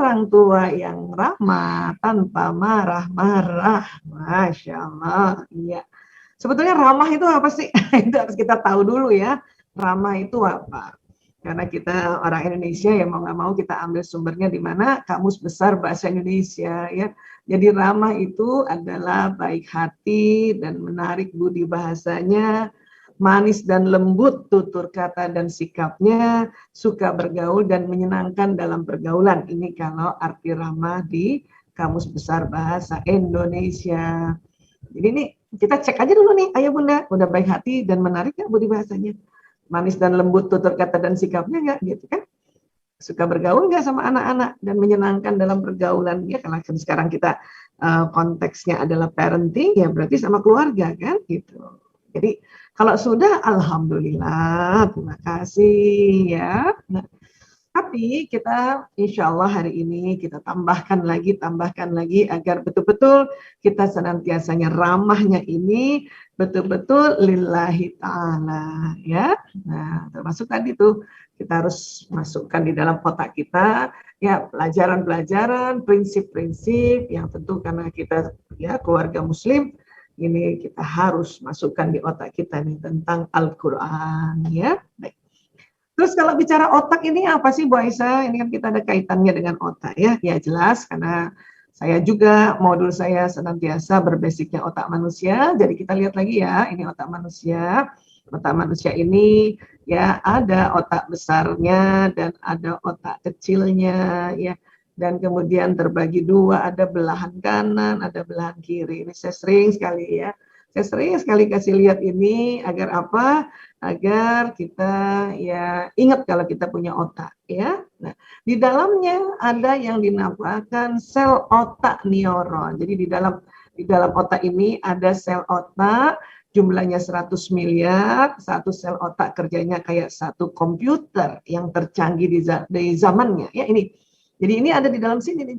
orang tua yang ramah tanpa marah-marah. Masya Allah, iya. Sebetulnya ramah itu apa sih? Itu harus kita tahu dulu ya. Ramah itu apa? Karena kita orang Indonesia ya mau nggak mau kita ambil sumbernya di mana Kamus Besar Bahasa Indonesia ya. Jadi ramah itu adalah baik hati dan menarik budi bahasanya, manis dan lembut tutur kata dan sikapnya, suka bergaul dan menyenangkan dalam pergaulan. Ini kalau arti ramah di Kamus Besar Bahasa Indonesia. Jadi ini kita cek aja dulu nih, ayah bunda, udah baik hati dan menarik nggak budi bahasanya? Manis dan lembut tutur kata dan sikapnya nggak gitu kan? Suka bergaul nggak sama anak-anak dan menyenangkan dalam pergaulan ya, karena sekarang kita konteksnya adalah parenting ya, berarti sama keluarga kan gitu. Jadi kalau sudah alhamdulillah, terima kasih ya. Nah, tapi kita insya Allah hari ini kita tambahkan lagi agar betul-betul kita senantiasanya ramahnya ini betul-betul lillahi ta'ala ya. Nah termasuk tadi tuh kita harus masukkan di dalam otak kita ya pelajaran-pelajaran, prinsip-prinsip yang tentu karena kita ya keluarga muslim ini kita harus masukkan di otak kita nih tentang Al-Quran ya. Baik. Terus kalau bicara otak ini apa sih Bu Aisyah? Ini kan kita ada kaitannya dengan otak ya. Ya jelas karena saya juga modul saya senantiasa berbasicnya otak manusia. Jadi kita lihat lagi ya, ini otak manusia. Otak manusia ini ya ada otak besarnya dan ada otak kecilnya ya. Dan kemudian terbagi dua, ada belahan kanan, ada belahan kiri. Ini saya sering sekali ya. Saya sering sekali kasih lihat ini agar apa? Agar kita ya ingat kalau kita punya otak ya. Nah, di dalamnya ada yang dinamakan sel otak neuron. Jadi di dalam otak ini ada sel otak jumlahnya 100 miliar, satu sel otak kerjanya kayak satu komputer yang tercanggih di zamannya ya ini. Jadi ini ada di dalam sini nih.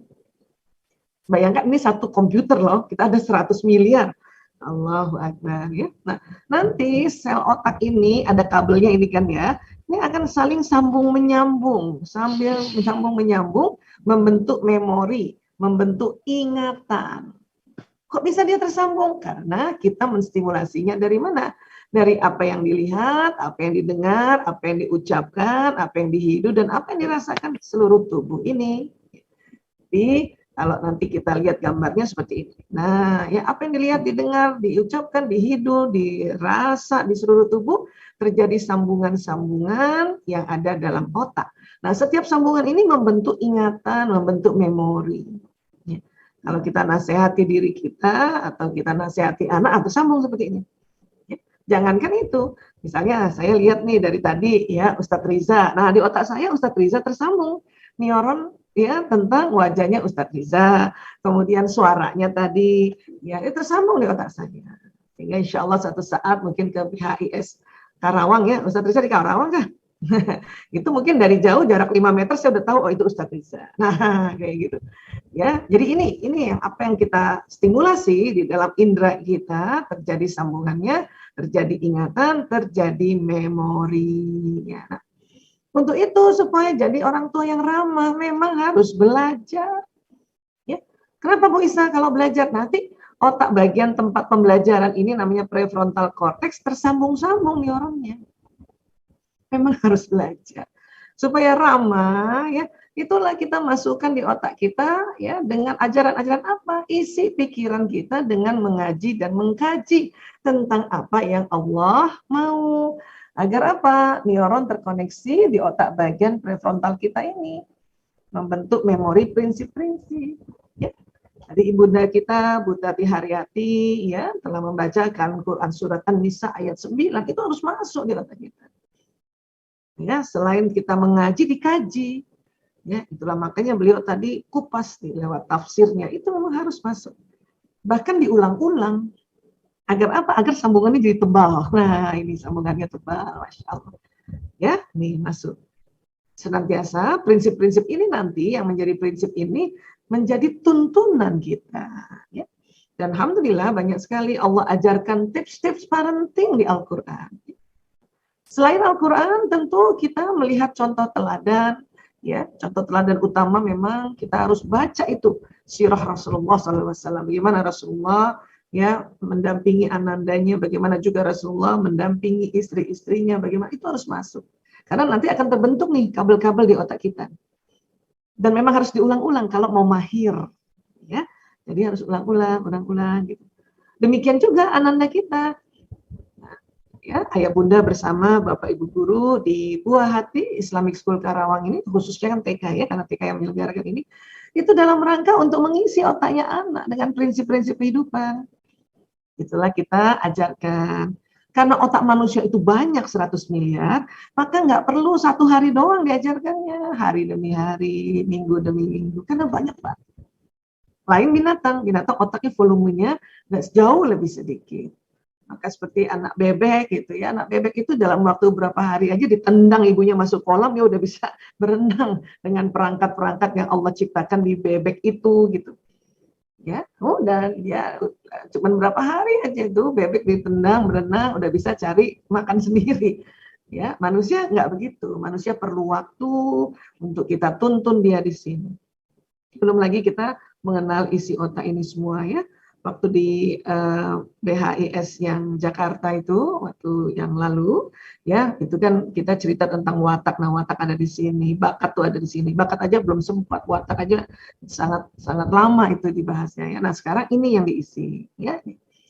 Bayangkan ini satu komputer loh, kita ada 100 miliar. Allahu Akbar ya. Nah, nanti sel otak ini ada kabelnya ini kan ya. Ini akan saling sambung menyambung, sambil sambung menyambung membentuk memori, membentuk ingatan. Kok bisa dia tersambung? Karena kita menstimulasinya dari mana? Dari apa yang dilihat, apa yang didengar, apa yang diucapkan, apa yang dihidup dan apa yang dirasakan di seluruh tubuh ini. Jadi kalau nanti kita lihat gambarnya seperti ini. Nah, ya apa yang dilihat, didengar, diucapkan, dihidup, dirasa di seluruh tubuh, terjadi sambungan-sambungan yang ada dalam otak. Nah, setiap sambungan ini membentuk ingatan, membentuk memori. Ya. Kalau kita nasihati diri kita, atau kita nasihati anak, atau sambung seperti ini. Ya. Jangankan itu, misalnya saya lihat nih dari tadi, ya Ustadz Riza. Nah, di otak saya Ustadz Riza tersambung. Neuron ya tentang wajahnya Ustadz Riza, kemudian suaranya tadi, ya itu tersambung di otak saya. Sehingga insya Allah suatu saat mungkin ke PHIS Karawang ya, Ustadz Riza di Karawang kah? Itu mungkin dari jauh jarak 5 meter saya udah tahu oh itu Ustadz Riza. Nah kayak gitu. Ya, jadi ini yang apa yang kita stimulasi di dalam indera kita terjadi sambungannya, terjadi ingatan, terjadi memori. Ya. Untuk itu supaya jadi orang tua yang ramah memang harus belajar. Ya. Kenapa Bu Isa kalau belajar nanti otak bagian tempat pembelajaran ini namanya prefrontal cortex tersambung-sambung neuronnya. Memang harus belajar. Supaya ramah ya, itulah kita masukkan di otak kita ya dengan ajaran-ajaran apa? Isi pikiran kita dengan mengaji dan mengkaji tentang apa yang Allah mau. Agar apa? Neuron terkoneksi di otak bagian prefrontal kita ini. Membentuk memori prinsip-prinsip. Ya. Jadi ibunda kita, Bu Tati Haryati, ya, telah membacakan Quran Surat An-Nisa ayat 9. Itu harus masuk di otak kita. Ya, selain kita mengaji, dikaji. Ya, itulah makanya beliau tadi kupas nih, lewat tafsirnya. Itu memang harus masuk. Bahkan diulang-ulang. Agar apa? Agar sambungannya jadi tebal. Nah, ini sambungannya tebal, Masya Allah. Ya, nih masuk. Senantiasa prinsip-prinsip ini nanti yang menjadi prinsip ini menjadi tuntunan kita. Ya. Dan alhamdulillah banyak sekali Allah ajarkan tips-tips parenting di Al-Quran. Selain Al-Quran, tentu kita melihat contoh teladan ya, contoh teladan utama memang kita harus baca itu sirah Rasulullah SAW. Bagaimana Rasulullah ya mendampingi anandanya, bagaimana juga Rasulullah mendampingi istri-istrinya, bagaimana itu harus masuk. Karena nanti akan terbentuk nih kabel-kabel di otak kita. Dan memang harus diulang-ulang kalau mau mahir, ya. Jadi harus ulang-ulang gitu. Demikian juga ananda kita. Ya, ayah bunda bersama bapak ibu guru di Buah Hati Islamic School Karawang ini, khususnya kan TK ya, karena TK yang menyelenggarakan ini, itu dalam rangka untuk mengisi otaknya anak dengan prinsip-prinsip kehidupan. Itulah kita ajarkan. Karena otak manusia itu banyak 100 miliar, maka nggak perlu satu hari doang diajarkannya, hari demi hari, minggu demi minggu, karena banyak banget. Lain binatang otaknya volumenya nggak jauh lebih sedikit. Maka seperti anak bebek gitu ya, anak bebek itu dalam waktu berapa hari aja ditendang ibunya masuk kolam, ya udah bisa berenang dengan perangkat-perangkat yang Allah ciptakan di bebek itu gitu. Ya, dan ya cuman berapa hari aja itu bebek ditendang berenang udah bisa cari makan sendiri. Ya, manusia nggak begitu. Manusia perlu waktu untuk kita tuntun dia di sini. Belum lagi kita mengenal isi otak ini semua ya. Waktu di BHIS yang Jakarta itu waktu yang lalu ya, itu kan kita cerita tentang watak. Nah, watak ada di sini, bakat tuh ada di sini. Bakat aja belum sempat, watak aja sangat sangat lama itu dibahasnya ya. Nah, sekarang ini yang diisi ya.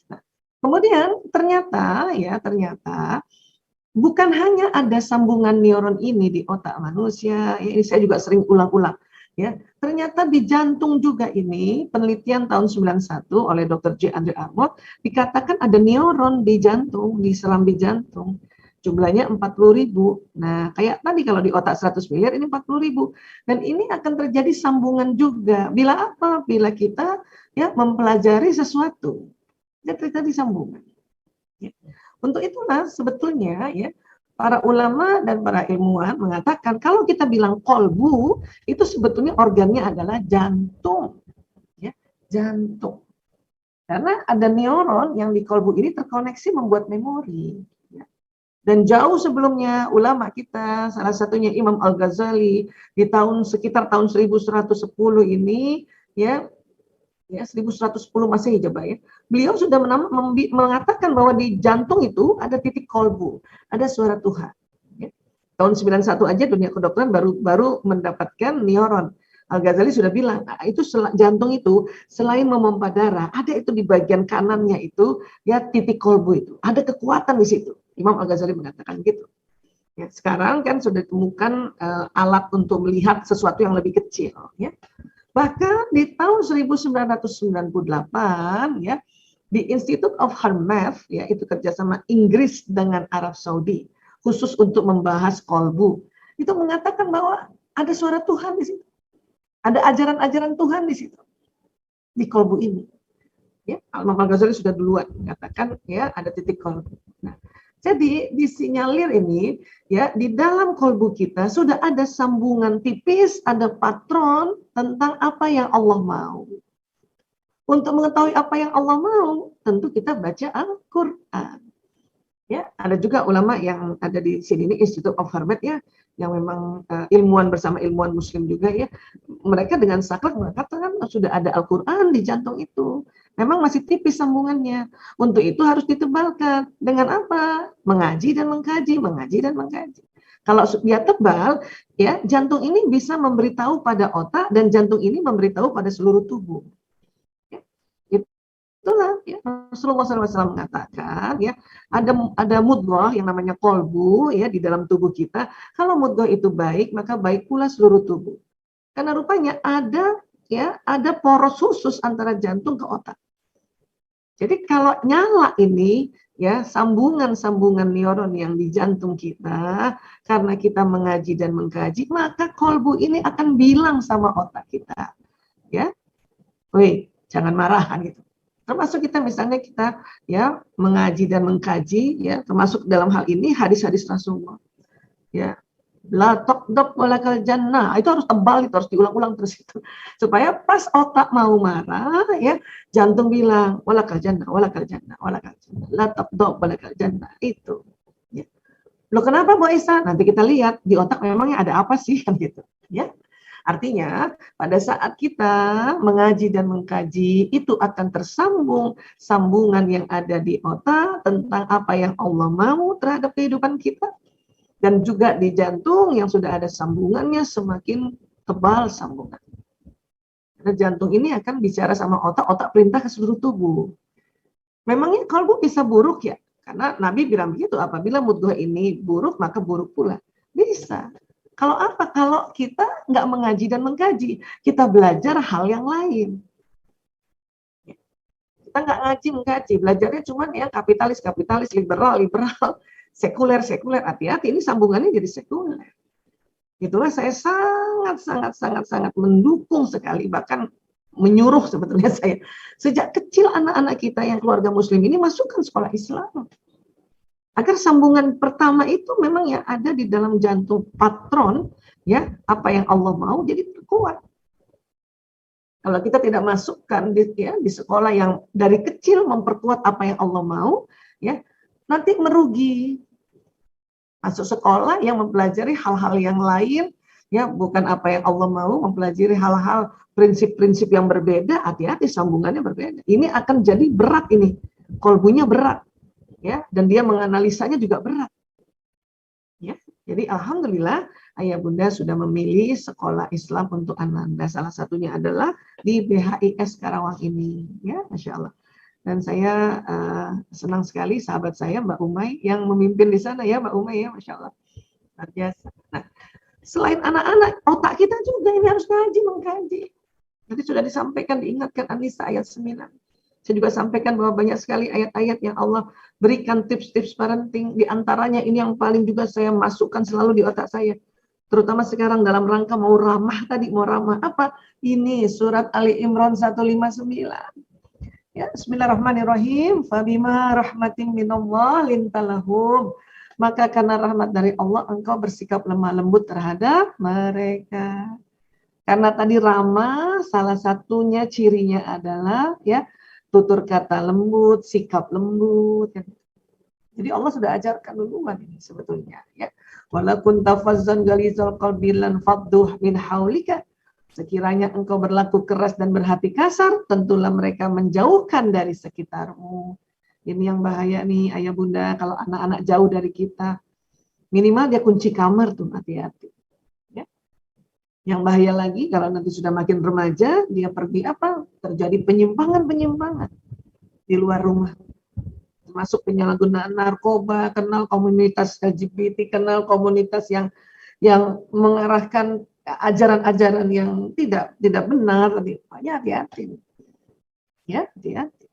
Nah, kemudian ternyata bukan hanya ada sambungan neuron ini di otak manusia, ya, ini saya juga sering ulang-ulang. Ya, ternyata di jantung juga ini, penelitian tahun 91 oleh Dr. J. Andre Armour, dikatakan ada neuron di jantung, di serambi jantung. Jumlahnya 40.000. Nah, kayak tadi kalau di otak 100 miliar, ini 40.000. Dan ini akan terjadi sambungan juga. Bila apa? Bila kita ya mempelajari sesuatu. Jadi terjadi sambungan. Ya. Untuk itulah sebetulnya ya, para ulama dan para ilmuwan mengatakan kalau kita bilang kolbu itu sebetulnya organnya adalah jantung, ya, jantung. Karena ada neuron yang di kolbu ini terkoneksi membuat memori. Ya. Dan jauh sebelumnya ulama kita, salah satunya Imam Al-Ghazali di sekitar tahun 1110 ini, ya 1110 Masehi coba ya. Beliau sudah mengatakan bahwa di jantung itu ada titik kolbu, ada suara Tuhan. Ya. Tahun 91 aja dunia kedokteran baru mendapatkan neuron. Al-Ghazali sudah bilang, itu jantung itu selain memompa darah, ada itu di bagian kanannya itu ya titik kolbu itu. Ada kekuatan di situ. Imam Al-Ghazali mengatakan gitu. Ya, sekarang kan sudah ditemukan alat untuk melihat sesuatu yang lebih kecil ya. Bahkan di tahun 1998 ya, di Institute of Heart Math ya, itu kerjasama Inggris dengan Arab Saudi khusus untuk membahas kolbu, itu mengatakan bahwa ada suara Tuhan di situ, ada ajaran-ajaran Tuhan di situ, di kolbu ini. Ya, Imam Al-Ghazali sudah duluan mengatakan ya ada titik kolbu. Nah, jadi disinyalir ini ya di dalam kolbu kita sudah ada sambungan tipis, ada patron tentang apa yang Allah mau. Untuk mengetahui apa yang Allah mau, tentu kita baca Al-Qur'an. Ya, ada juga ulama yang ada di sini ini Institute of Harvard ya, yang memang ilmuwan bersama ilmuwan muslim juga ya. Mereka dengan saklek mengatakan sudah ada Al-Qur'an di jantung itu. Memang masih tipis sambungannya. Untuk itu harus ditebalkan. Dengan apa? Mengaji dan mengkaji, mengaji dan mengkaji. Kalau dia tebal, ya jantung ini bisa memberitahu pada otak dan jantung ini memberitahu pada seluruh tubuh. Ya, itulah ya, Rasulullah SAW mengatakan ya ada mudghah yang namanya kolbu ya di dalam tubuh kita. Kalau mudghah itu baik, maka baik pula seluruh tubuh. Karena rupanya ada poros khusus antara jantung ke otak. Jadi kalau nyala ini ya sambungan-sambungan neuron yang di jantung kita karena kita mengaji dan mengkaji, maka kolbu ini akan bilang sama otak kita, ya, woi jangan marah gitu. Termasuk kita misalnya kita ya mengaji dan mengkaji ya, termasuk dalam hal ini hadis-hadis Rasulullah, ya. La taqdab walakal jannah, itu harus tebal, itu harus diulang-ulang terus itu supaya pas otak mau marah ya jantung bilang walakal jannah walakal jannah walakal jannah la taqdab walakal jannah itu ya. Loh kenapa Bu Aisyah? Nanti kita lihat di otak memangnya ada apa sih kan gitu. Ya, artinya pada saat kita mengaji dan mengkaji itu akan tersambung sambungan yang ada di otak tentang apa yang Allah mau terhadap kehidupan kita, dan juga di jantung yang sudah ada sambungannya semakin tebal sambungan. Karena jantung ini akan bicara sama otak, otak perintah ke seluruh tubuh. Memangnya kalbu bisa buruk ya? Karena Nabi bilang begitu, apabila mudghah ini buruk maka buruk pula. Bisa. Kalau apa? Kalau kita nggak mengaji dan mengkaji, kita belajar hal yang lain. Kita nggak ngaji mengkaji, belajarnya cuman ya kapitalis, liberal, sekuler. Hati-hati, ini sambungannya jadi sekuler. Itulah saya sangat mendukung sekali, bahkan menyuruh sebetulnya saya sejak kecil anak-anak kita yang keluarga muslim ini masukkan sekolah Islam, agar sambungan pertama itu memang yang ada di dalam jantung patron, ya, apa yang Allah mau jadi kuat. Kalau kita tidak masukkan di sekolah yang dari kecil memperkuat apa yang Allah mau, ya, nanti merugi. Masuk sekolah yang mempelajari hal-hal yang lain, ya, bukan apa yang Allah mau, mempelajari hal-hal prinsip-prinsip yang berbeda, hati-hati sambungannya berbeda. Ini akan jadi berat ini, kolbunya berat, ya, dan dia menganalisanya juga berat. Ya, jadi alhamdulillah ayah bunda sudah memilih sekolah Islam untuk Ananda. Salah satunya adalah di BHIS Karawang ini, ya, Masya Allah. Dan saya senang sekali sahabat saya Mbak Umay yang memimpin di sana, ya Mbak Umay, ya, Masya Allah. Luar biasa. Nah, selain anak-anak, otak kita juga ini harus mengkaji. Tadi sudah disampaikan, diingatkan An-Nisa ayat 9. Saya juga sampaikan bahwa banyak sekali ayat-ayat yang Allah berikan tips-tips parenting. Di antaranya ini yang paling juga saya masukkan selalu di otak saya. Terutama sekarang dalam rangka mau ramah tadi, mau ramah apa? Ini surat Ali Imran 159. Ya, bismillahirrahmanirrahim. Fabima rahmatin minallah lintalahum. Maka karena rahmat dari Allah engkau bersikap lemah lembut terhadap mereka. Karena tadi ramah, salah satunya cirinya adalah ya tutur kata lembut, sikap lembut. Jadi Allah sudah ajarkan duluan ini sebetulnya. Ya. Walaupun tafazzan galizal qalbi lan fadduh min haulika. Sekiranya engkau berlaku keras dan berhati kasar, tentulah mereka menjauhkan dari sekitarmu. Ini yang bahaya nih ayah bunda, kalau anak-anak jauh dari kita. Minimal dia kunci kamar tuh, hati-hati. Yang bahaya lagi kalau nanti sudah makin remaja, dia pergi apa? Terjadi penyimpangan-penyimpangan di luar rumah. Termasuk penyalahgunaan narkoba, kenal komunitas LGBT, kenal komunitas yang mengarahkan ajaran-ajaran yang tidak benar. Makanya hati-hati. Ya, hati-hati.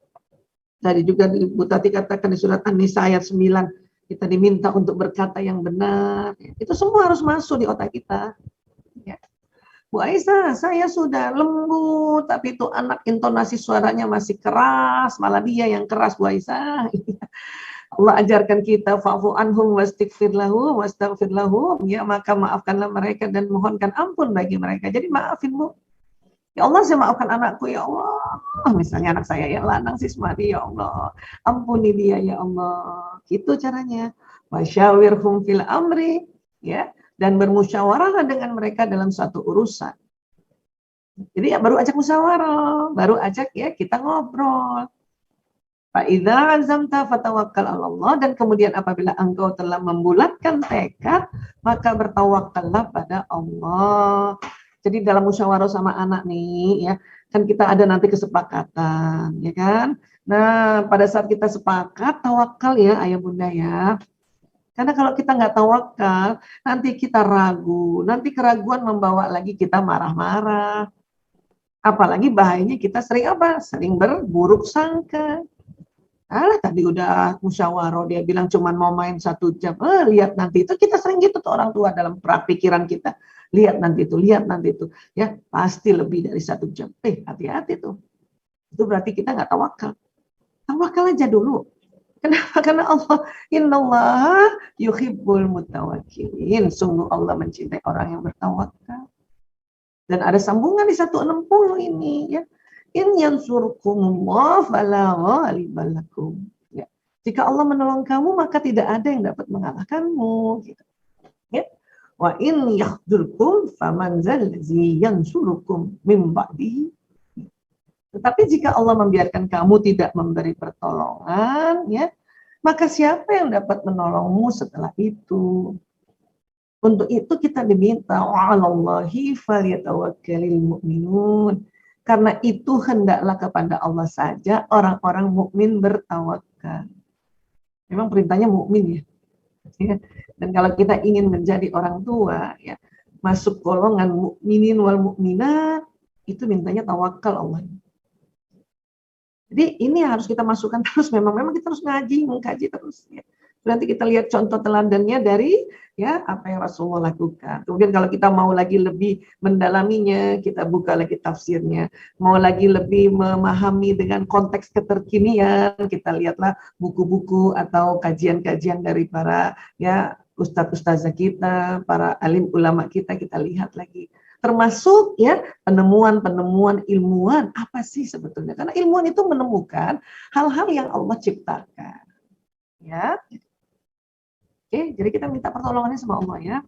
Tadi juga Bu Tati katakan di surat An-Nisa ayat 9, kita diminta untuk berkata yang benar. Itu semua harus masuk di otak kita. Ya. Bu Aisyah, saya sudah lembut, tapi itu anak intonasi suaranya masih keras, malah dia yang keras, Bu Aisyah. Allah ajarkan kita fa'fu anhum wastaghfir lahum ya, maka maafkanlah mereka dan mohonkan ampun bagi mereka. Jadi maafin, Bu. Ya Allah, saya maafkan anakku, ya Allah. Misalnya anak saya yang lanang sismati, ya Allah. Ampuni dia, ya Allah. Gitu caranya. Wasyawirhum fil amri, ya. Dan bermusyawarah dengan mereka dalam satu urusan. Jadi ya baru ajak musyawarah, baru ajak ya kita ngobrol. Fa'idza azamta fatawakkal 'ala Allah, dan kemudian apabila engkau telah membulatkan tekad, maka bertawakkallah pada Allah. Jadi dalam musyawarah sama anak nih ya, kan kita ada nanti kesepakatan, ya kan? Nah, pada saat kita sepakat, tawakal ya ayah bunda ya. Karena kalau kita nggak tawakal, nanti kita ragu, nanti keraguan membawa lagi kita marah-marah. Apalagi bahayanya kita sering apa? Sering berburuk sangka. Tadi udah musyawarah, dia bilang cuma mau main 1 jam. Lihat nanti itu, kita sering gitu tuh orang tua dalam pikiran kita. Lihat nanti itu. Ya, pasti lebih dari 1 jam. Hati-hati tuh. Itu berarti kita nggak tawakal. Tawakal aja dulu. Kenapa? Karena Allah, innallaha yuhibbul mutawakkilin. Sungguh Allah mencintai orang yang bertawakal. Dan ada sambungan di 160 ini ya. In yansurkumullah fala ghaliba lakum. Ya. Jika Allah menolong kamu, maka tidak ada yang dapat mengalahkanmu gitu. Ya. Wa in yakhdhulkum faman zalladzi yansurukum min ba'dihi. Tetapi jika Allah membiarkan kamu tidak memberi pertolongan, ya, maka siapa yang dapat menolongmu setelah itu? Untuk itu kita diminta wa'alallahi falyatawakkalul mu'minun. Karena itu hendaklah kepada Allah saja orang-orang mukmin bertawakal. Memang perintahnya mukmin ya. Dan kalau kita ingin menjadi orang tua ya, masuk golongan mukminin wal mukminat, itu mintanya tawakal Allah. Jadi ini harus kita masukkan terus, memang kita harus ngaji, mengkaji terus ya. Nanti kita lihat contoh teladannya dari ya apa yang Rasulullah lakukan. Kemudian kalau kita mau lagi lebih mendalaminya, kita buka lagi tafsirnya. Mau lagi lebih memahami dengan konteks keterkinian, kita lihatlah buku-buku atau kajian-kajian dari para ya ustadz-ustazah kita, para alim ulama kita lihat lagi. Termasuk ya penemuan-penemuan ilmuwan apa sih sebetulnya? Karena ilmuwan itu menemukan hal-hal yang Allah ciptakan. Ya. Oke, jadi kita minta pertolongannya sama Allah ya.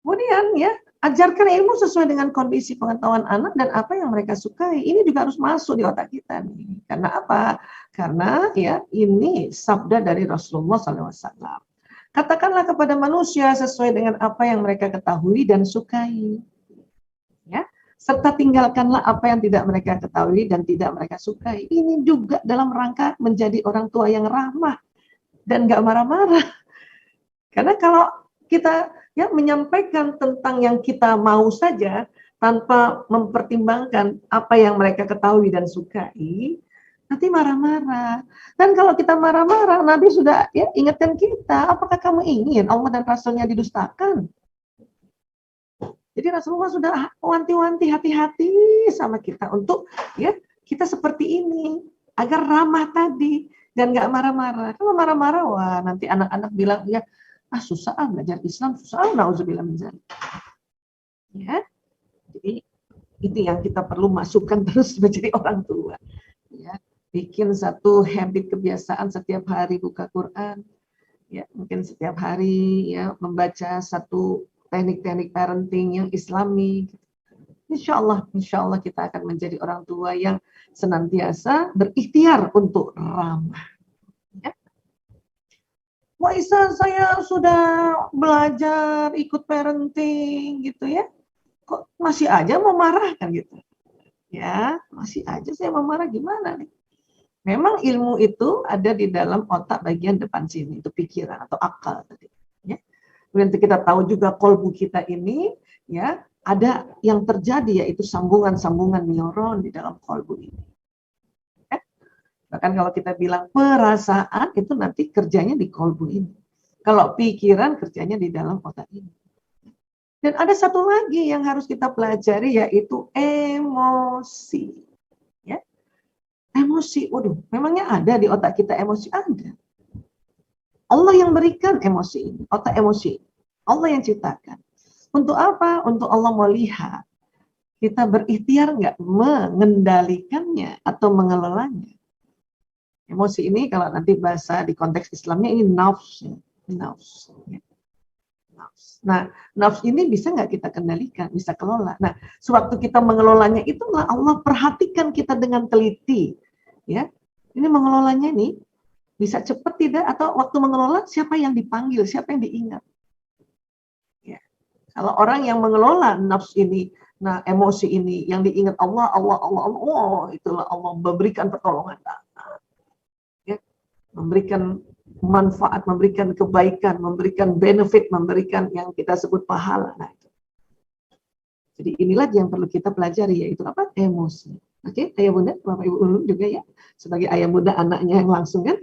Kemudian ya, ajarkan ilmu sesuai dengan kondisi pengetahuan anak dan apa yang mereka sukai. Ini juga harus masuk di otak kita nih. Karena apa? Karena ya ini sabda dari Rasulullah SAW. Katakanlah kepada manusia sesuai dengan apa yang mereka ketahui dan sukai. Ya, serta tinggalkanlah apa yang tidak mereka ketahui dan tidak mereka sukai. Ini juga dalam rangka menjadi orang tua yang ramah dan nggak marah-marah. Karena kalau kita ya menyampaikan tentang yang kita mau saja tanpa mempertimbangkan apa yang mereka ketahui dan sukai, nanti marah-marah. Dan kalau kita marah-marah, Nabi sudah ya ingatkan kita, apakah kamu ingin Allah dan Rasulnya didustakan? Jadi Rasulullah sudah wanti-wanti, hati-hati sama kita untuk ya kita seperti ini agar ramah tadi. Dan nggak marah-marah. Kalau marah-marah, wah nanti anak-anak bilang, ya susah belajar Islam, susah, na'udzubillah min dzalik. Ya, jadi itu yang kita perlu masukkan terus menjadi orang tua. Ya, bikin satu habit kebiasaan setiap hari buka Quran. Ya, mungkin setiap hari ya membaca satu teknik-teknik parenting yang Islami. Insya Allah kita akan menjadi orang tua yang senantiasa berikhtiar untuk ramah. Ya. Wah Isa, saya sudah belajar ikut parenting gitu ya, kok masih aja mau marah kan gitu. Ya, masih aja saya mau marah, gimana nih? Memang ilmu itu ada di dalam otak bagian depan sini, itu pikiran atau akal tadi. Ya. Kemudian kita tahu juga kolbu kita ini ya ada yang terjadi yaitu sambungan-sambungan neuron di dalam kolbu ini. Ya. Bahkan kalau kita bilang perasaan itu nanti kerjanya di kolbu ini. Kalau pikiran kerjanya di dalam otak ini. Dan ada satu lagi yang harus kita pelajari yaitu emosi. Ya. Emosi, waduh, memangnya ada di otak kita emosi? Ada. Allah yang berikan emosi ini, otak emosi. Allah yang ciptakan. Untuk apa? Untuk Allah mau lihat kita berikhtiar nggak mengendalikannya atau mengelolanya. Emosi ini kalau nanti bahasa di konteks Islamnya ini nafs. Nafs. Nah, nafs ini bisa nggak kita kendalikan, bisa kelola. Nah, sewaktu kita mengelolanya itulah Allah perhatikan kita dengan teliti. Ya, ini mengelolanya nih bisa cepat tidak, atau waktu mengelola siapa yang dipanggil, siapa yang diingat. Ya. Kalau orang yang mengelola nafs ini, nah emosi ini yang diingat Allah, oh itulah Allah memberikan pertolongan. Memberikan manfaat, memberikan kebaikan, memberikan benefit, memberikan yang kita sebut pahala. Nah, itu. Jadi inilah yang perlu kita pelajari, yaitu apa? Emosi. Oke, ayah bunda, bapak ibu ulun juga ya, sebagai ayah bunda anaknya yang langsung kan.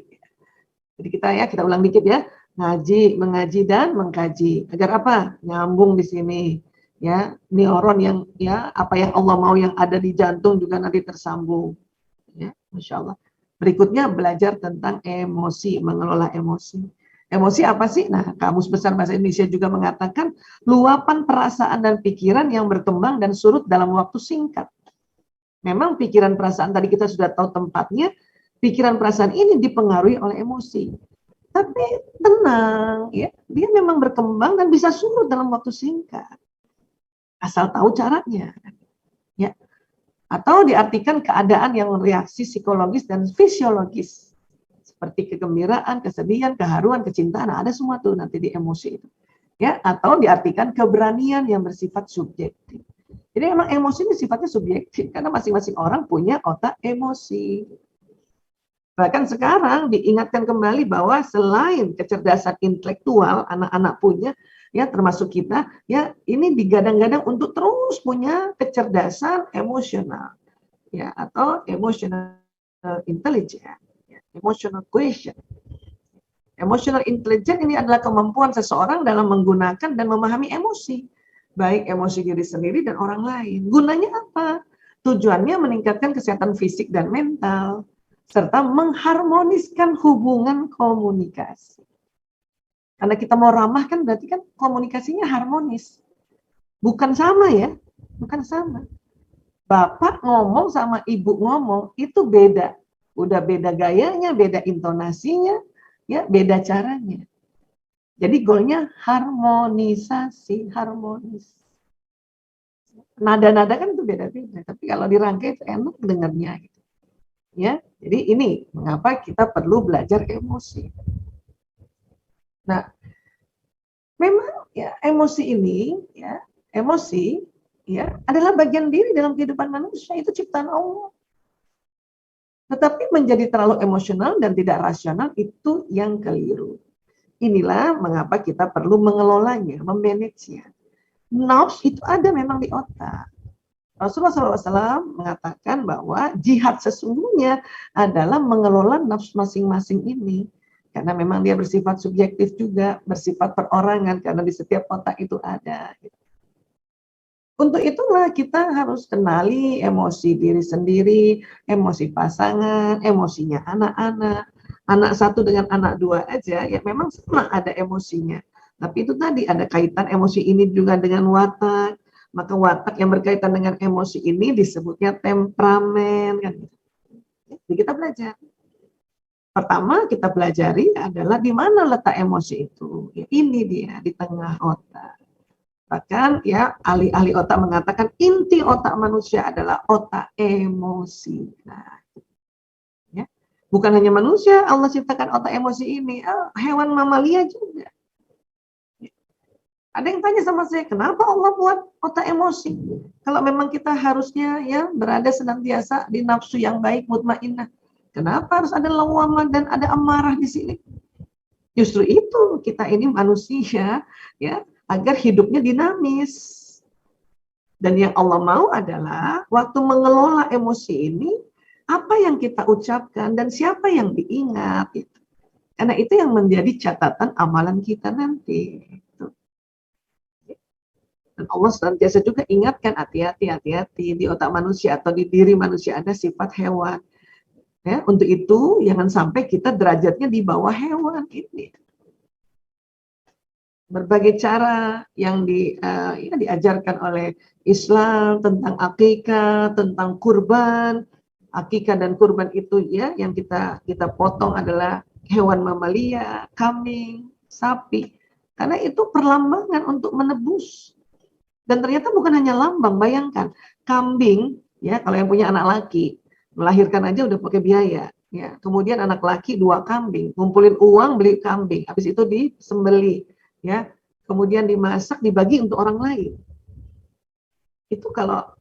Jadi kita ulang dikit ya, ngaji, mengaji dan mengkaji. Agar apa? Nyambung di sini. Ya, neuron yang ya apa yang Allah mau yang ada di jantung juga nanti tersambung. Ya, Masya Allah. Berikutnya belajar tentang emosi, mengelola emosi. Emosi apa sih? Nah, Kamus Besar Bahasa Indonesia juga mengatakan luapan perasaan dan pikiran yang berkembang dan surut dalam waktu singkat. Memang pikiran perasaan tadi kita sudah tahu tempatnya, pikiran perasaan ini dipengaruhi oleh emosi. tapi tenang, ya, dia memang berkembang dan bisa surut dalam waktu singkat, asal tahu caranya, ya. Atau diartikan keadaan yang reaksi psikologis dan fisiologis, seperti kegembiraan, kesedihan, keharuan, kecintaan, ada semua tuh nanti di emosi itu. Ya, atau diartikan keberanian yang bersifat subjektif. Jadi memang emosi ini sifatnya subjektif karena masing-masing orang punya otak emosi. Bahkan sekarang diingatkan kembali bahwa selain kecerdasan intelektual anak-anak punya, ya termasuk kita, ya ini digadang-gadang untuk terus punya kecerdasan emosional, ya atau emotional intelligence, ya, emotional quotient. Emotional intelligence ini adalah kemampuan seseorang dalam menggunakan dan memahami emosi, baik emosi diri sendiri dan orang lain. Gunanya apa? Tujuannya meningkatkan kesehatan fisik dan mental, serta mengharmoniskan hubungan komunikasi. Karena kita mau ramah kan berarti kan komunikasinya harmonis. Bukan sama ya, bukan sama. Bapak ngomong sama ibu ngomong itu beda. Udah beda gayanya, beda intonasinya, ya beda caranya. Jadi goalnya harmonisasi, harmonis. Nada-nada kan itu beda-beda, tapi kalau dirangkai itu enak dengarnya. Gitu. Ya, jadi ini mengapa kita perlu belajar emosi. Nah, memang ya emosi ini, ya emosi, ya adalah bagian diri dalam kehidupan manusia, itu ciptaan Allah. Tetapi menjadi terlalu emosional dan tidak rasional itu yang keliru. Inilah mengapa kita perlu mengelolanya, memanagenya. Nafsu itu ada memang di otak. Rasulullah SAW mengatakan bahwa jihad sesungguhnya adalah mengelola nafsu masing-masing ini. Karena memang dia bersifat subjektif juga, bersifat perorangan, karena di setiap otak itu ada. Untuk itulah kita harus kenali emosi diri sendiri, emosi pasangan, emosinya anak-anak. Anak satu dengan anak dua aja, ya memang sama ada emosinya. Tapi itu tadi ada kaitan emosi ini juga dengan watak. Maka watak yang berkaitan dengan emosi ini disebutnya temperamen. Kan? Jadi kita belajar. Pertama kita pelajari adalah di mana letak emosi itu. Ya, ini dia, di tengah otak. Bahkan ya ahli-ahli otak mengatakan inti otak manusia adalah otak emosi. Nah, ya. Bukan hanya manusia, Allah ciptakan otak emosi ini, hewan mamalia juga. Ada yang tanya sama saya, kenapa Allah buat otak emosi? Kalau memang kita harusnya ya berada senantiasa di nafsu yang baik, mutmainnah. Kenapa harus ada lawamah dan ada amarah di sini? Justru itu kita ini manusia ya agar hidupnya dinamis. Dan yang Allah mau adalah waktu mengelola emosi ini apa yang kita ucapkan dan siapa yang diingat. Gitu. Karena itu yang menjadi catatan amalan kita nanti. Dan Allah senantiasa juga ingatkan hati-hati di otak manusia atau di diri manusia ada sifat hewan. Ya, untuk itu jangan sampai kita derajatnya di bawah hewan ini. Berbagai cara yang diajarkan oleh Islam tentang akikah, tentang kurban. Akikah dan kurban itu ya yang kita potong adalah hewan mamalia, kambing, sapi. Karena itu perlambangan untuk menebus. Dan ternyata bukan hanya lambang, bayangkan kambing ya kalau yang punya anak laki melahirkan aja udah pakai biaya ya. Kemudian anak laki 2 kambing, ngumpulin uang beli kambing, habis itu disembeli ya. Kemudian dimasak dibagi untuk orang lain. Itu kalau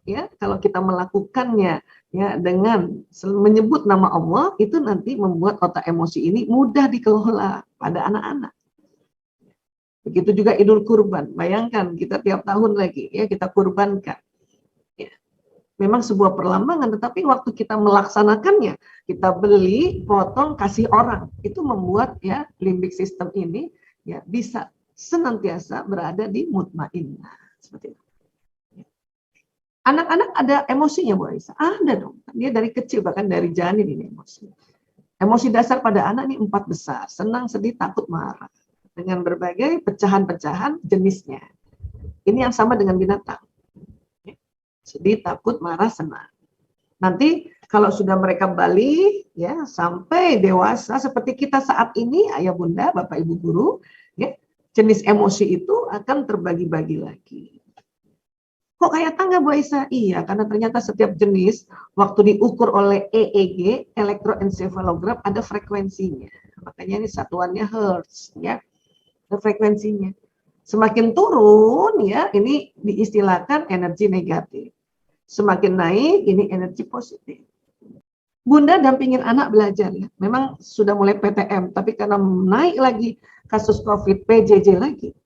kita melakukannya ya dengan menyebut nama Allah itu nanti membuat otak emosi ini mudah dikelola pada anak-anak. Begitu juga Idul Kurban. Bayangkan kita tiap tahun lagi ya kita kurbankan. Ya. Memang sebuah perlambangan, tetapi waktu kita melaksanakannya, kita beli, potong, kasih orang, itu membuat ya limbik sistem ini ya bisa senantiasa berada di mutmainnah seperti itu. Anak-anak ada emosinya Bu Aisyah? Ada dong. Dia dari kecil bahkan dari janin ini emosi. Emosi dasar pada anak ini 4 besar: senang, sedih, takut, marah. Dengan berbagai pecahan-pecahan jenisnya. Ini yang sama dengan binatang. Sedih, takut, marah, senang. Nanti Kalau sudah mereka balik, ya sampai dewasa seperti kita saat ini, ayah bunda, bapak ibu guru, ya, jenis emosi itu akan terbagi-bagi lagi. Kok kayak tangga Bu Aisyah? Iya, karena ternyata setiap jenis waktu diukur oleh EEG, elektroencephalogram, ada frekuensinya. Makanya ini satuannya hertz, ya, ada frekuensinya. Semakin turun, ya, ini diistilahkan energi negatif. Semakin naik, ini energi positif. Bunda dampingin anak belajar ya. Memang sudah mulai PTM, tapi karena naik lagi kasus COVID, PJJ lagi.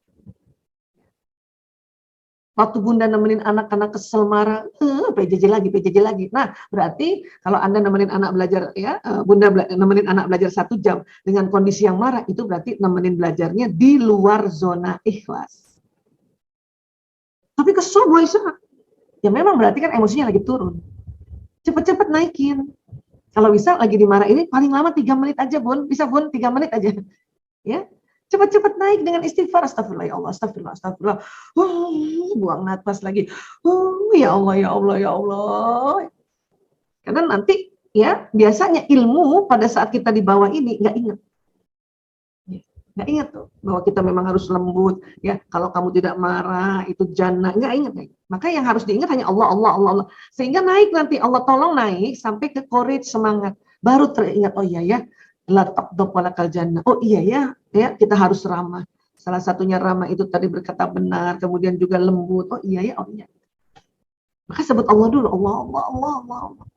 Waktu Bunda nemenin anak-anak kesel marah, PJJ lagi. Nah, berarti kalau Anda nemenin anak belajar ya, Bunda nemenin anak belajar 1 jam dengan kondisi yang marah, itu berarti nemenin belajarnya di luar zona ikhlas. Tapi kesel Bu Aisyah. Ya memang berarti kan emosinya lagi turun. Cepet-cepet naikin. Kalau bisa lagi dimarah ini paling lama 3 menit aja Bun, bisa Bun 3 menit aja. Ya, cepat-cepat naik dengan istighfar, astagfirullah ya Allah, astagfirullah. Buang nafas lagi. Ya Allah, ya Allah, ya Allah. Karena nanti ya biasanya ilmu pada saat kita di bawah ini nggak ingat. Nggak ingat tuh bahwa kita memang harus lembut ya. Kalau kamu tidak marah itu jannah, nggak ingat. Maka yang harus diingat hanya Allah, Allah, Allah, Allah. Sehingga naik nanti, Allah tolong naik sampai ke courage, semangat. Baru teringat, oh iya ya, la taqdab walakal jannah. Oh iya ya, kita harus ramah. Salah satunya ramah itu tadi berkata benar, kemudian juga lembut. Oh iya ya, oh iya. Maka sebut Allah dulu, Allah, Allah, Allah, Allah, Allah.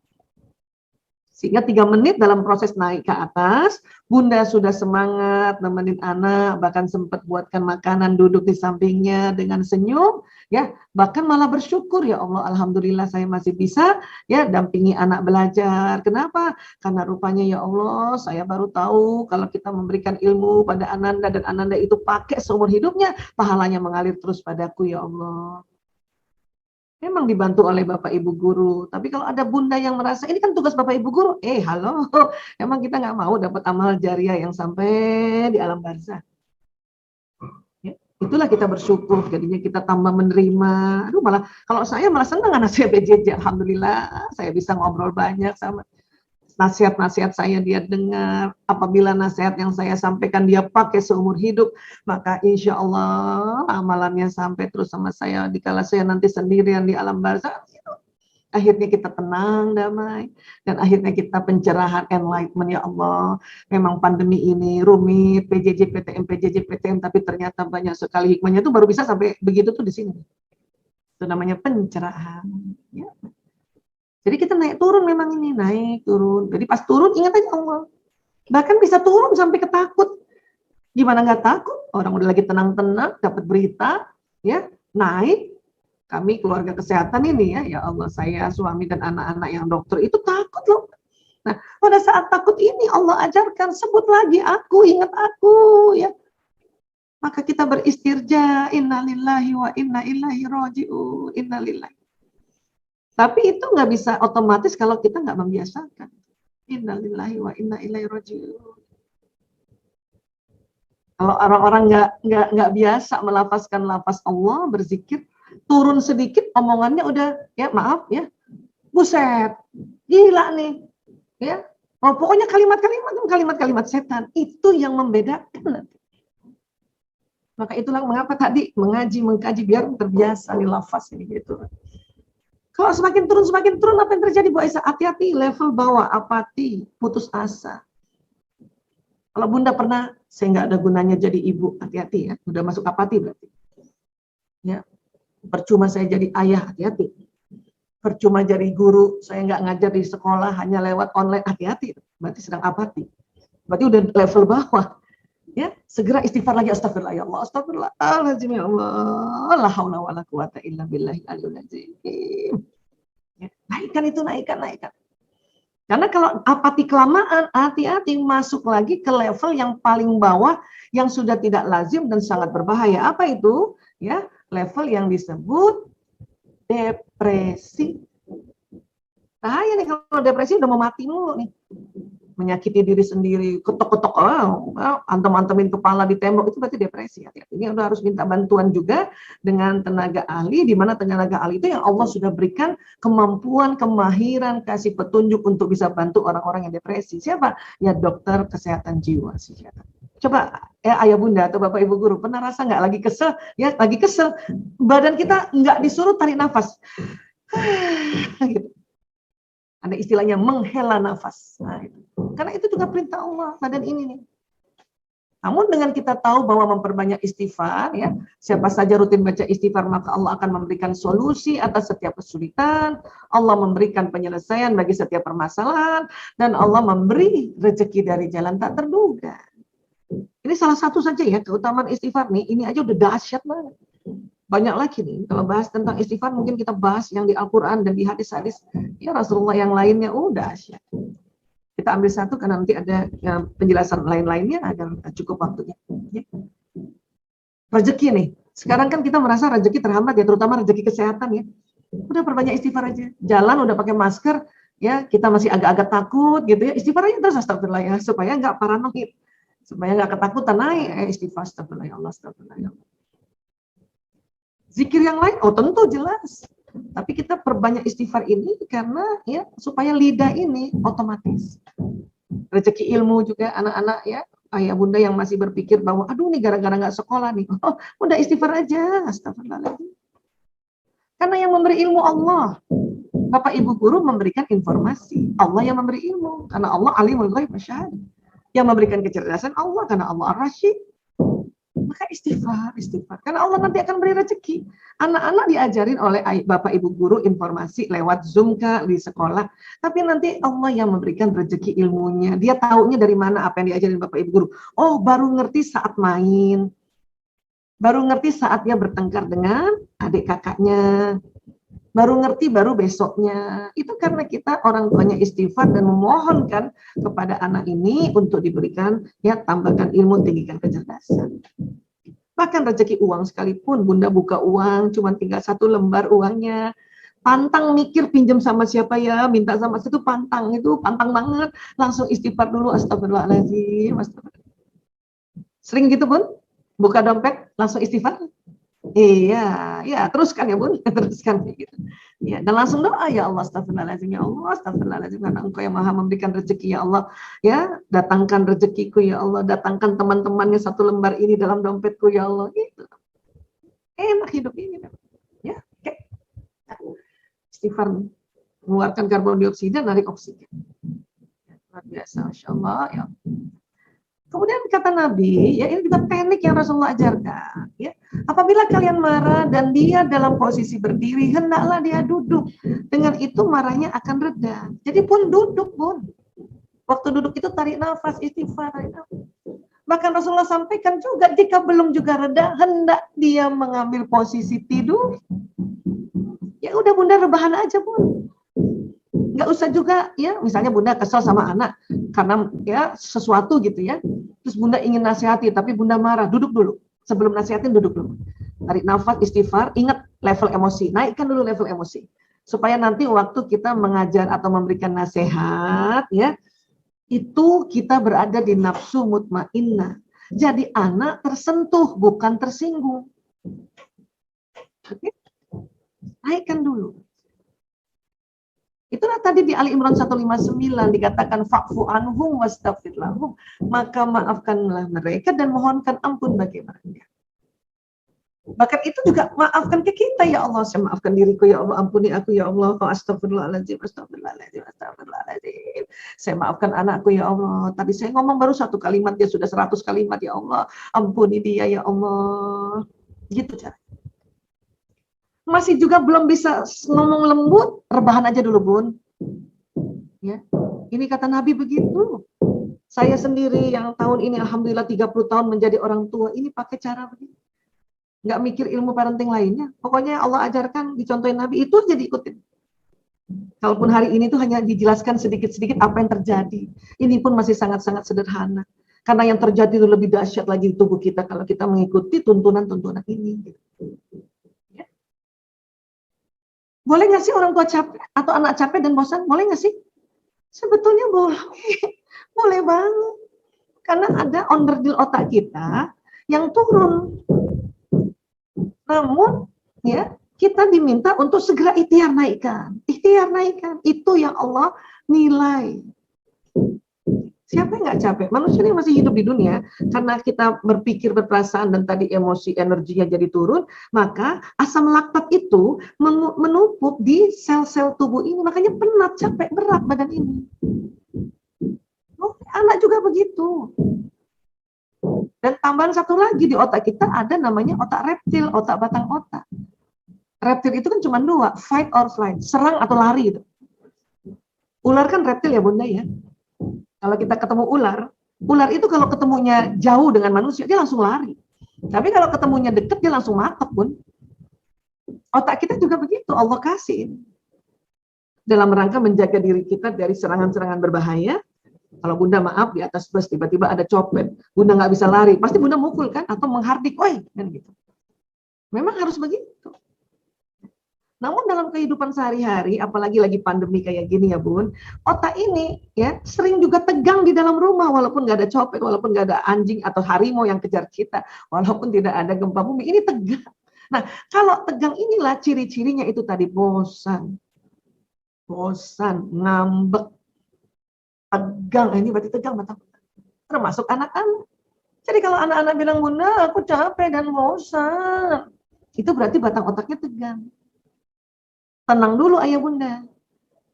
Sehingga 3 menit dalam proses naik ke atas, Bunda sudah semangat nemenin anak, bahkan sempat buatkan makanan, duduk di sampingnya dengan senyum, ya, bahkan malah bersyukur, ya Allah, alhamdulillah saya masih bisa ya dampingi anak belajar. Kenapa? Karena rupanya ya Allah, saya baru tahu kalau kita memberikan ilmu pada Ananda dan Ananda itu pakai seumur hidupnya, pahalanya mengalir terus padaku ya Allah. Memang dibantu oleh Bapak Ibu guru. Tapi kalau ada bunda yang merasa ini kan tugas Bapak Ibu guru, halo, emang kita nggak mau dapat amal jariah yang sampai di alam barzah. Ya, itulah kita bersyukur, jadinya kita tambah menerima. Aduh, malah kalau saya malah senang anak saya PJJ, alhamdulillah saya bisa ngobrol banyak sama nasihat-nasihat saya dia dengar. Apabila nasihat yang saya sampaikan dia pakai seumur hidup, maka insya Allah amalannya sampai terus sama saya. Dikala saya nanti sendirian di alam barzah, akhirnya kita tenang, damai, dan akhirnya kita pencerahan, enlightenment, ya Allah. Memang pandemi ini rumit, PJJ, PTM, tapi ternyata banyak sekali hikmahnya. Itu baru bisa sampai begitu tuh di sini. Itu namanya pencerahan. Ya. Jadi kita naik turun, memang ini naik turun. Jadi pas turun ingat aja Allah. Bahkan bisa turun sampai ketakut. Gimana nggak takut? Orang udah lagi tenang-tenang, dapat berita, ya naik. Kami keluarga kesehatan ini ya Allah, saya suami dan anak-anak yang dokter itu takut loh. Nah pada saat takut ini Allah ajarkan sebut lagi aku, ingat aku ya. Maka kita beristirja, innalillahi wa inna ilaihi raji'un, innalillahi. Tapi itu nggak bisa otomatis kalau kita nggak membiasakan. Innalillahi wa inna ilaihi raji'un. Kalau orang-orang nggak biasa melafazkan lafaz Allah, berzikir, turun sedikit omongannya udah ya maaf ya, buset, gila nih, ya. Oh, pokoknya kalimat-kalimat setan itu yang membedakan. Maka itulah mengapa tadi mengkaji biar terbiasa nih lafaz ini gitu. Kalau semakin turun apa yang terjadi Bu Aisyah? Hati-hati, level bawah, apati, putus asa. Kalau Bunda pernah, saya nggak ada gunanya jadi ibu, hati-hati ya, udah masuk apati berarti. Ya, percuma saya jadi ayah, hati-hati. Percuma jadi guru, saya nggak ngajar di sekolah, hanya lewat online, hati-hati. Berarti sedang apati. Berarti udah level bawah. Ya, segera istighfar lagi, astagfirullah ya Allah, astagfirullahaladzim ya Allah, la haula wala quwata illa billahil aliyil azim. Ya, naikkan. Karena kalau apati kelamaan, hati-hati masuk lagi ke level yang paling bawah yang sudah tidak lazim dan sangat berbahaya. Apa itu? Ya, level yang disebut depresi. Bahaya nih kalau depresi udah mau mati mulu nih. menyakiti diri sendiri, ketok-ketok, antem-antemin kepala di tembok, itu berarti depresi. Ini udah harus minta bantuan juga dengan tenaga ahli, di mana tenaga ahli itu yang Allah sudah berikan kemampuan, kemahiran, kasih petunjuk untuk bisa bantu orang-orang yang depresi. Siapa? Ya dokter kesehatan jiwa. Coba ya ayah bunda atau bapak ibu guru pernah rasa nggak lagi kesel, ya lagi kesel, badan kita nggak disuruh tarik nafas, gitu. Ada istilahnya menghela nafas. Nah, itu. Karena itu juga perintah Allah badan ini nih. Namun dengan kita tahu bahwa memperbanyak istighfar, ya siapa saja rutin baca istighfar maka Allah akan memberikan solusi atas setiap kesulitan, Allah memberikan penyelesaian bagi setiap permasalahan, dan Allah memberi rezeki dari jalan tak terduga. Ini salah satu saja ya keutamaan istighfar nih. Ini aja udah dahsyat banget. Banyak lagi nih. Kalau bahas tentang istighfar mungkin kita bahas yang di Al-Quran dan di hadis-hadis ya Rasulullah yang lainnya. Dahsyat. Kita ambil satu karena nanti ada ya, penjelasan lain-lainnya agar cukup waktunya. Ya. Rezeki nih. Sekarang kan kita merasa rezeki terhambat ya, terutama rezeki kesehatan ya. Udah perbanyak istighfar aja. Jalan udah pakai masker, ya kita masih agak-agak takut gitu ya. Istighfar aja terus astagfirullah ya, supaya nggak paranoid. Supaya nggak ketakutan naik istighfar astagfirullah ya Allah, astagfirullah ya Allah. Zikir yang lain, tentu jelas. Tapi kita perbanyak istighfar ini karena ya supaya lidah ini otomatis. Rezeki ilmu juga anak-anak ya, ayah bunda yang masih berpikir bahwa aduh nih gara-gara nggak sekolah nih. Udah istighfar aja, astagfirullahaladzim. Karena yang memberi ilmu Allah. Bapak ibu guru memberikan informasi. Allah yang memberi ilmu. Karena Allah alimul ghaib wasyahad. Yang memberikan kecerdasan Allah karena Allah ar-Rasyid. Maka istighfar. Karena Allah nanti akan beri rezeki. Anak-anak diajarin oleh bapak ibu guru informasi lewat Zoom di sekolah. Tapi nanti Allah yang memberikan rezeki ilmunya. Dia taunya dari mana apa yang diajarin bapak ibu guru. Baru ngerti saat main. Baru ngerti saat dia bertengkar dengan adik kakaknya. Baru ngerti baru besoknya. Itu karena kita orang tuanya istighfar dan memohonkan kepada anak ini untuk diberikan ya tambahkan ilmu, tinggikan kecerdasan. Bahkan rezeki uang sekalipun, bunda buka uang cuma tinggal 1 lembar uangnya, pantang mikir pinjam sama siapa ya, minta sama situ, pantang banget, langsung istighfar dulu, astagfirullahaladzim, sering gitu Bun, buka dompet langsung istighfar. Iya, teruskan ya Bun, teruskan gitu. Ya, dan langsung doa, ya Allah, astagfirullahaladzim, ya Allah, astagfirullahaladzim, karena Engkau yang maha memberikan rezeki, ya Allah, ya, datangkan rezekiku, ya Allah, datangkan teman-temannya 1 lembar ini dalam dompetku, ya Allah, gitu. Enak hidup ini, ya, oke. Istighfar, mengeluarkan karbon dioksida, narik oksigen. Luar biasa, Masya Allah, ya. Kemudian kata Nabi, ya ini juga teknik yang Rasulullah ajarkan. Ya, apabila kalian marah dan dia dalam posisi berdiri, hendaklah dia duduk. Dengan itu marahnya akan reda. Jadi pun duduk Bun. Waktu duduk itu tarik nafas, istighfar. Bahkan Rasulullah sampaikan juga jika belum juga reda, hendak dia mengambil posisi tidur. Ya udah Bunda rebahan aja Bun. Nggak usah juga ya, misalnya Bunda kesal sama anak karena ya sesuatu gitu ya. Terus Bunda ingin nasihati tapi Bunda marah, duduk dulu. Sebelum nasihatin duduk dulu. Tarik nafas, istighfar, ingat level emosi, naikkan dulu level emosi. Supaya nanti waktu kita mengajar atau memberikan nasihat ya, itu kita berada di nafsu mutmainnah. Jadi anak tersentuh bukan tersinggung. Oke? Naikkan dulu. Itulah tadi di Ali Imran 159 dikatakan fa'fu anhum wastaghfir lahum, maka maafkanlah mereka dan mohonkan ampun bagi mereka. Bahkan itu juga maafkan ke kita, ya Allah, saya maafkan diriku, ya Allah, ampuni aku, ya Allah, astagfirullahaladzim, saya maafkan anakku, ya Allah, tadi saya ngomong baru 1 kalimat, dia sudah 100 kalimat, ya Allah, ampuni dia, ya Allah, gitu cara. Masih juga belum bisa ngomong lembut, rebahan aja dulu Bun. Ya, ini kata Nabi begitu. Saya sendiri yang tahun ini alhamdulillah 30 tahun menjadi orang tua, ini pakai cara begini. Nggak mikir ilmu parenting lainnya. Pokoknya Allah ajarkan, dicontohin Nabi, itu aja diikutin. Kalaupun hari ini tuh hanya dijelaskan sedikit-sedikit apa yang terjadi. Ini pun masih sangat-sangat sederhana. Karena yang terjadi itu lebih dahsyat lagi di tubuh kita kalau kita mengikuti tuntunan-tuntunan ini. Boleh nggak sih orang tua capek atau anak capek dan bosan? Boleh nggak sih? Sebetulnya boleh, boleh banget. Karena ada onderdil otak kita yang turun. Namun, ya, kita diminta untuk segera ikhtiar naikkan. Ikhtiar naikkan. Itu yang Allah nilai. Siapa yang nggak capek? Manusia ini masih hidup di dunia, karena kita berpikir, berperasaan, dan tadi emosi, energinya jadi turun, maka asam laktat itu menumpuk di sel-sel tubuh ini, makanya penat, capek, berat badan ini. Oh, anak juga begitu. Dan tambahan satu lagi, di otak kita ada namanya otak reptil, otak batang otak. Reptil itu kan cuma dua, fight or flight, serang atau lari. Itu. Ular kan reptil ya Bunda ya. Kalau kita ketemu ular itu kalau ketemunya jauh dengan manusia, dia langsung lari. Tapi kalau ketemunya deket, dia langsung matok Bun. Otak kita juga begitu, Allah kasih. Dalam rangka menjaga diri kita dari serangan-serangan berbahaya. Kalau Bunda maaf di atas bus tiba-tiba ada copet, Bunda nggak bisa lari, pasti Bunda mukul kan, atau menghardik, woi, kan gitu. Memang harus begitu. Namun dalam kehidupan sehari-hari, apalagi lagi pandemi kayak gini ya Bun, otak ini ya sering juga tegang di dalam rumah, walaupun nggak ada copet, walaupun nggak ada anjing atau harimau yang kejar kita, walaupun tidak ada gempa bumi, ini tegang. Nah, kalau tegang inilah ciri-cirinya itu tadi bosan, ngambek, tegang. Ini berarti tegang, termasuk anak-anak. Jadi kalau anak-anak bilang, Bunda, aku capek dan bosan, itu berarti batang otaknya tegang. Tenang dulu ayah bunda.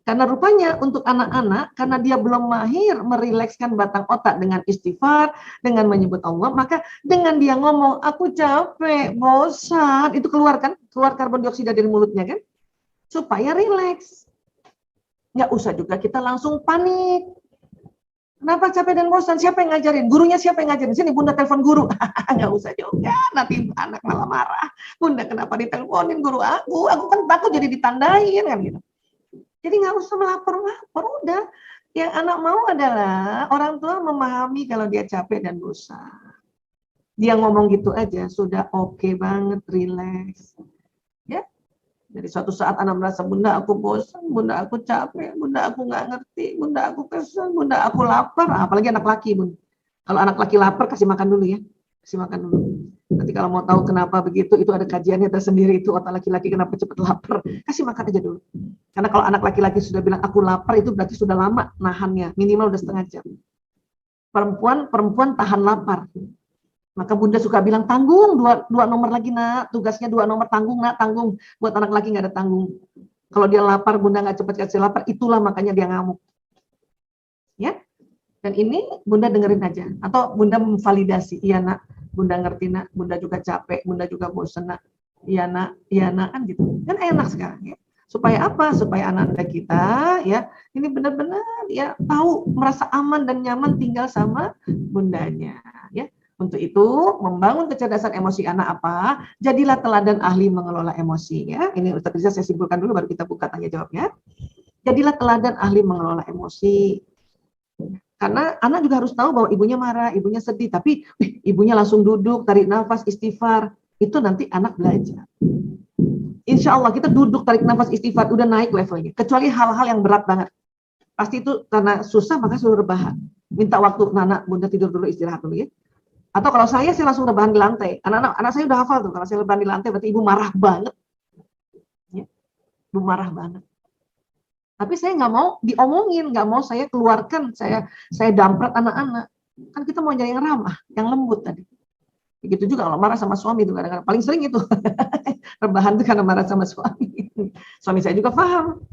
Karena rupanya untuk anak-anak, karena dia belum mahir merilekskan batang otak dengan istighfar, dengan menyebut Allah, maka dengan dia ngomong, aku capek, bosan, itu keluar karbon dioksida dari mulutnya kan, supaya rileks. Nggak usah juga kita langsung panik. Kenapa capek dan bosan? Siapa yang ngajarin? Gurunya siapa yang ngajarin? Sini Bunda telepon guru. Nggak usah juga, nanti anak malah marah. Bunda kenapa diteleponin guru aku? Aku kan takut jadi ditandain kan gitu. Jadi nggak usah melapor-lapor, udah. Yang anak mau adalah orang tua memahami kalau dia capek dan bosan. Dia ngomong gitu aja, sudah oke banget, relax. Ya, jadi suatu saat anak merasa, Bunda aku bosan, Bunda aku capek, Bunda aku nggak ngerti, Bunda aku kesel, Bunda aku lapar. Apalagi anak laki, Bun. Kalau anak laki lapar, kasih makan dulu ya. Kasih makan dulu. Nanti kalau mau tahu kenapa begitu, itu ada kajiannya tersendiri, itu otak laki-laki kenapa cepat lapar. Kasih makan aja dulu. Karena kalau anak laki-laki sudah bilang, aku lapar, itu berarti sudah lama nahannya. Minimal udah setengah jam. Perempuan tahan lapar. Maka Bunda suka bilang, tanggung, dua nomor lagi nak, tugasnya 2 nomor, tanggung nak, tanggung. Buat anak laki nggak ada tanggung. Kalau dia lapar, Bunda nggak cepat kasih lapar, itulah makanya dia ngamuk. Ya, dan ini Bunda dengerin aja. Atau Bunda memvalidasi, iya nak, Bunda ngerti nak, Bunda juga capek, Bunda juga bosan nak. Iya nak, kan gitu. Kan enak sekarang ya. Supaya apa? Supaya anak-anak kita ya, ini benar-benar ya tahu, merasa aman dan nyaman tinggal sama bundanya ya. Untuk itu, membangun kecerdasan emosi anak apa? Jadilah teladan ahli mengelola emosi. Ya. Ini Ustaz Riza saya simpulkan dulu, baru kita buka tanya jawabnya. Jadilah teladan ahli mengelola emosi. Karena anak juga harus tahu bahwa ibunya marah, ibunya sedih, tapi ibunya langsung duduk, tarik nafas, istighfar. Itu nanti anak belajar. Insya Allah kita duduk, tarik nafas, istighfar, udah naik levelnya. Kecuali hal-hal yang berat banget. Pasti itu karena susah, maka suruh rebahan. Minta waktu, Nana, Bunda tidur dulu, istirahat dulu ya. Atau kalau saya langsung rebahan di lantai. Anak saya udah hafal tuh, kalau saya rebahan di lantai berarti ibu marah banget. Ya, ibu marah banget. Tapi saya nggak mau diomongin, nggak mau saya keluarkan, saya damprat anak-anak. Kan kita mau jadi yang ramah, yang lembut tadi. Begitu juga kalau marah sama suami itu kadang-kadang paling sering itu. Rebahan itu karena marah sama suami. Suami saya juga paham.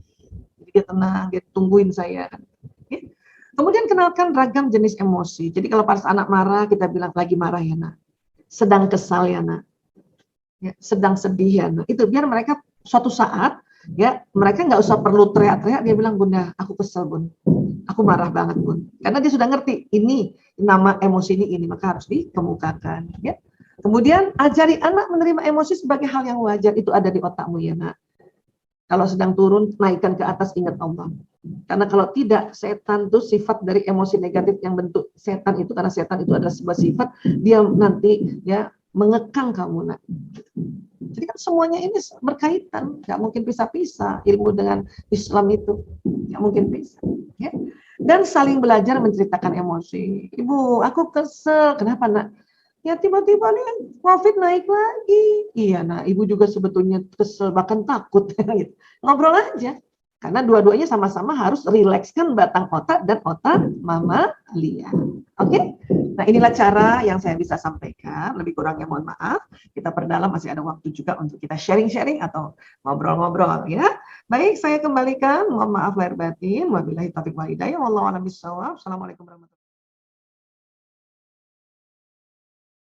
Jadi dia tenang, dia tungguin saya. Kemudian kenalkan ragam jenis emosi. Jadi kalau pas anak marah, kita bilang lagi marah ya nak. Sedang kesal ya nak. Ya, sedang sedih ya nak. Itu biar mereka suatu saat, ya mereka nggak usah perlu teriak-teriak. Dia bilang, Bunda, aku kesal Bun. Aku marah banget Bun. Karena dia sudah ngerti, ini nama emosi ini, maka harus dikemukakan. Ya. Kemudian ajari anak menerima emosi sebagai hal yang wajar. Itu ada di otakmu ya nak. Kalau sedang turun, naikkan ke atas, ingat Allah. Karena kalau tidak, setan itu sifat dari emosi negatif yang bentuk setan itu, karena setan itu adalah sebuah sifat, dia nanti ya mengekang kamu nak. Jadi kan semuanya ini berkaitan, nggak mungkin pisah-pisah ilmu dengan Islam itu, nggak mungkin pisah. Ya. Dan saling belajar menceritakan emosi. Ibu, aku kesel. Kenapa, Nak? Ya tiba-tiba nih COVID naik lagi. Iya, nah ibu juga sebetulnya kesel, bahkan takut. Gitu. Ngobrol aja. Karena dua-duanya sama-sama harus rilekskan batang otak dan otak Mama Lia. Oke? Nah inilah cara yang saya bisa sampaikan. Lebih kurangnya mohon maaf. Kita perdalam, masih ada waktu juga untuk kita sharing-sharing atau ngobrol-ngobrol ya. Baik, saya kembalikan. Mohon maaf lahir batin. Wabillahi taufiq wal hidayah. Wallahu a'lam bishawab. Assalamualaikum warahmatullahi wabarakatuh.